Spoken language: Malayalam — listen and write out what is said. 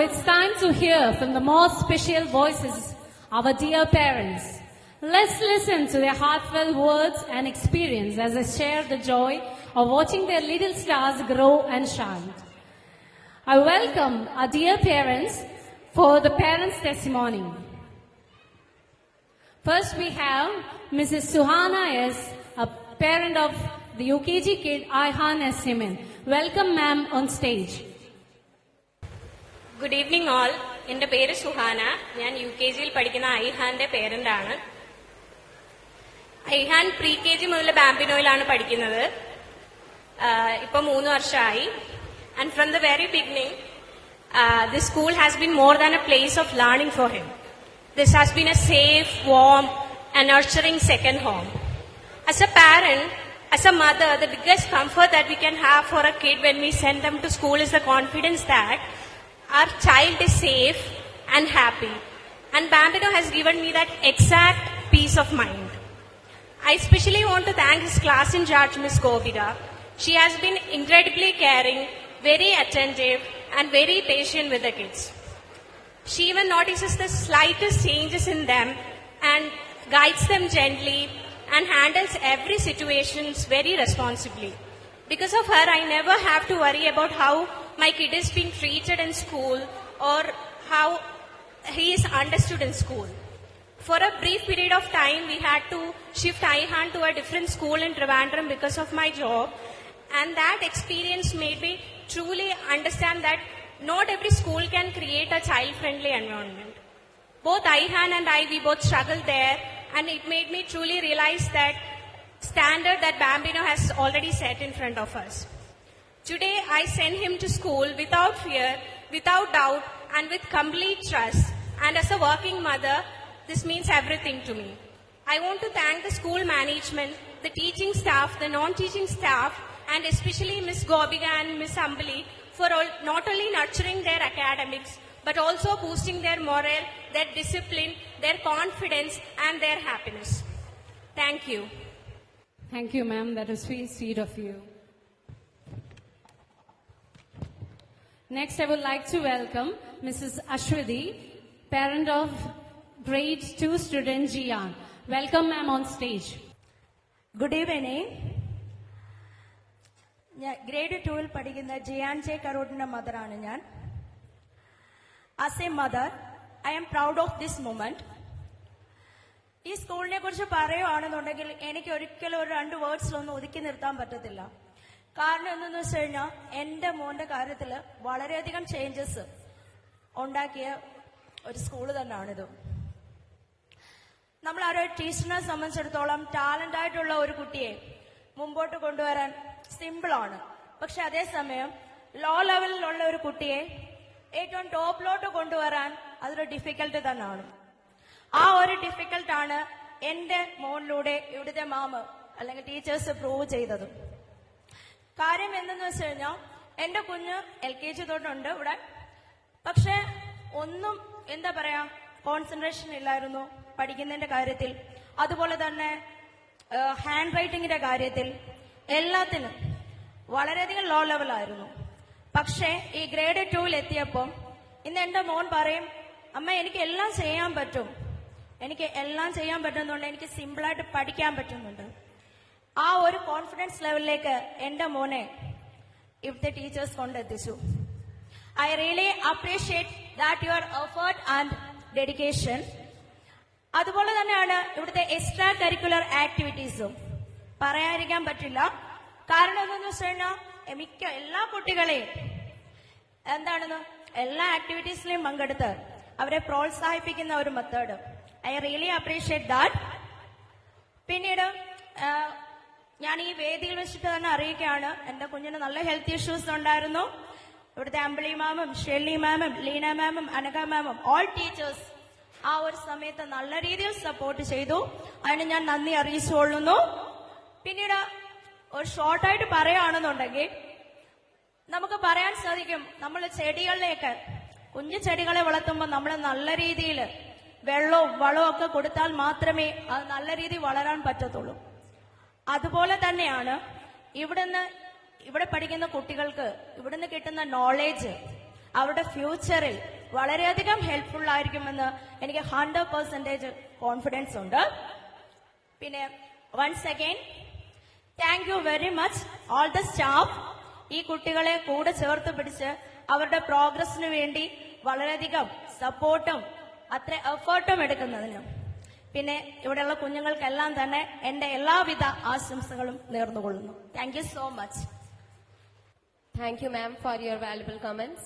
it's time to hear from the most special voices, our dear parents. Let's listen to their heartfelt words and experience as they share the joy of watching their little stars grow and shine. I welcome our dear parents for the parents' testimony. First we have Mrs. Suhana S., a parent of the UKG kid Ayhan S. Simin. Welcome ma'am on stage. Good evening all. എൻ്റെ പേര് സുഹാന. ഞാൻ UKG-യിൽ പഠിക്കുന്ന ഐഹാന്റെ പേരന്റ് ആണ്. ഐഹാൻ pre-KG മുതൽ ബാംബിനോയിലാണ് പഠിക്കുന്നത്. ഇപ്പൊ 3 വർഷമായി. And from the very beginning this school has been more than a place of learning for him. This has been a safe, warm and nurturing second home. As a parent, as a mother, the biggest comfort that we can have for a kid when we send them to school is the confidence that our child is safe and happy. And Bambino has given me that exact peace of mind. I especially want to thank his class in charge, Ms. Govida. She has been incredibly caring, very attentive, and very patient with the kids. She even notices the slightest changes in them and guides them gently and handles every situation very responsibly. Because of her, I never have to worry about how my kid is being treated in school or how he is understood in school. For a brief period of time, we had to shift Ayhan to a different school in Trivandrum because of my job. And that experience made me truly understand that not every school can create a child-friendly environment. Both Ayhan and we both struggled there, and it made me truly realize that standard that Bambino has already set in front of us. Today, I send him to school without fear, without doubt, and with complete trust. And as a working mother, this means everything to me. I want to thank the school management, the teaching staff, the non-teaching staff, and especially Ms. Gobiga and Ms. Ambali for not only nurturing their academics, but also boosting their morale, their discipline, their confidence, and their happiness. Thank you. Thank you ma'am, that is very sweet of you. Next, I would like to welcome Mrs. Ashwati, parent of grade 2 student Jian. Welcome ma'am on stage. Good evening. Grade 2-ൽ പഠിക്കുന്ന ജിയാൻ ജെ കരോട്ടിന്റെ മദറാണ് ഞാൻ. As a mother, I am proud of this moment. ഈ സ്കൂളിനെ കുറിച്ച് പറയുകയാണെന്നുണ്ടെങ്കിൽ എനിക്ക് ഒരിക്കലും ഒരു 2 വേർഡ്സിലൊന്നും ഒതുക്കി നിർത്താൻ പറ്റത്തില്ല. കാരണം എന്തെന്ന് വെച്ച് കഴിഞ്ഞാൽ എന്റെ മോന്റെ കാര്യത്തിൽ വളരെയധികം ചേഞ്ചസ് ഉണ്ടാക്കിയ ഒരു സ്കൂള് തന്നെയാണിത്. നമ്മൾ ആ ഒരു ടീച്ചറിനെ സംബന്ധിച്ചിടത്തോളം ടാലന്റ് ആയിട്ടുള്ള ഒരു കുട്ടിയെ മുമ്പോട്ട് കൊണ്ടുവരാൻ സിമ്പിളാണ്. പക്ഷെ അതേസമയം ലോ ലെവലിലുള്ള ഒരു കുട്ടിയെ ഏറ്റവും ടോപ്പിലോട്ട് കൊണ്ടുവരാൻ അതൊരു ഡിഫിക്കൽട്ട് തന്നെയാണ്. ആ ഒരു ഡിഫിക്കൽട്ടാണ് എന്റെ മോനിലൂടെ ഇവിടുത്തെ മാമ് അല്ലെങ്കിൽ ടീച്ചേഴ്സ് പ്രൂവ് ചെയ്തത്. കാര്യം എന്തെന്ന് വെച്ച് കഴിഞ്ഞാൽ എന്റെ കുഞ്ഞ് LKG തൊട്ടുണ്ട് ഇവിടെ. പക്ഷെ ഒന്നും എന്താ പറയാ കോൺസെൻട്രേഷൻ ഇല്ലായിരുന്നു പഠിക്കുന്നതിന്റെ കാര്യത്തിൽ. അതുപോലെ തന്നെ ഹാൻഡ് റൈറ്റിംഗിന്റെ കാര്യത്തിൽ എല്ലാത്തിനും വളരെയധികം ലോ ലെവലായിരുന്നു. പക്ഷേ ഈ ഗ്രേഡ് 2-ൽ എത്തിയപ്പോൾ ഇന്ന് എന്റെ മോൻ പറയും, അമ്മ എനിക്ക് എല്ലാം ചെയ്യാൻ പറ്റും, എനിക്ക് എല്ലാം ചെയ്യാൻ പറ്റുന്നുണ്ട്, എനിക്ക് സിമ്പിളായിട്ട് പഠിക്കാൻ പറ്റുന്നുണ്ട്. ആ ഒരു കോൺഫിഡൻസ് ലെവലിലേക്ക് എന്റെ മോനെ ഇവിടുത്തെ ടീച്ചേഴ്സ് കൊണ്ടെത്തിച്ചു. I really appreciate that your effort and dedication. അതുപോലെ തന്നെയാണ് ഇവിടുത്തെ എക്സ്ട്രാ കരിക്കുലർ ആക്ടിവിറ്റീസും പറയാതിരിക്കാൻ പറ്റില്ല. കാരണം എന്താണെന്ന് വെച്ച് കഴിഞ്ഞാൽ മിക്ക എല്ലാ കുട്ടികളെയും എന്താണെന്ന് എല്ലാ ആക്ടിവിറ്റീസിലെയും പങ്കെടുത്ത് അവരെ പ്രോത്സാഹിപ്പിക്കുന്ന ഒരു method. I really appreciate that. പിന്നീട് ഞാൻ ഈ വേദിയിൽ വെച്ചിട്ട് തന്നെ അറിയിക്കുകയാണ്, എന്റെ കുഞ്ഞിന് നല്ല ഹെൽത്ത് ഇഷ്യൂസ് ഉണ്ടായിരുന്നു. ഇവിടുത്തെ അമ്പിളി മാമും Shelly മാമും Leena മാമും Anagha മാമും all teachers ആ ഒരു സമയത്ത് നല്ല രീതിയിൽ സപ്പോർട്ട് ചെയ്തു. അതിന് ഞാൻ നന്ദി അറിയിച്ചുകൊള്ളുന്നു. പിന്നീട് ഒരു ഷോർട്ടായിട്ട് പറയുകയാണെന്നുണ്ടെങ്കിൽ നമുക്ക് പറയാൻ സാധിക്കും, നമ്മൾ ചെടികളിലേക്ക് കുഞ്ഞു ചെടികളെ വളർത്തുമ്പോൾ നമ്മൾ നല്ല രീതിയിൽ വെള്ളവും വളവും ഒക്കെ കൊടുത്താൽ മാത്രമേ അത് നല്ല രീതിയിൽ വളരാൻ പറ്റത്തുള്ളൂ. അതുപോലെ തന്നെയാണ് ഇവിടെ പഠിക്കുന്ന കുട്ടികൾക്ക് ഇവിടുന്ന് കിട്ടുന്ന നോളേജ് അവരുടെ ഫ്യൂച്ചറിൽ വളരെയധികം ഹെൽപ്ഫുൾ ആയിരിക്കുമെന്ന് എനിക്ക് 100% കോൺഫിഡൻസ് ഉണ്ട്. പിന്നെ once again thank you very much all the staff. ഈ കുട്ടികളെ കൂടെ ചേർത്ത് പിടിച്ച് അവരുടെ പ്രോഗ്രസിന് വേണ്ടി വളരെയധികം സപ്പോർട്ടും അത്ര എഫേർട്ടും എടുക്കുന്നതിന്. പിന്നെ ഇവിടെയുള്ള കുഞ്ഞുങ്ങൾക്കെല്ലാം തന്നെ എന്റെ എല്ലാവിധ ആശംസകളും നേർന്നുകൊള്ളുന്നു. Thank you so much. Thank you, ma'am, for your valuable comments.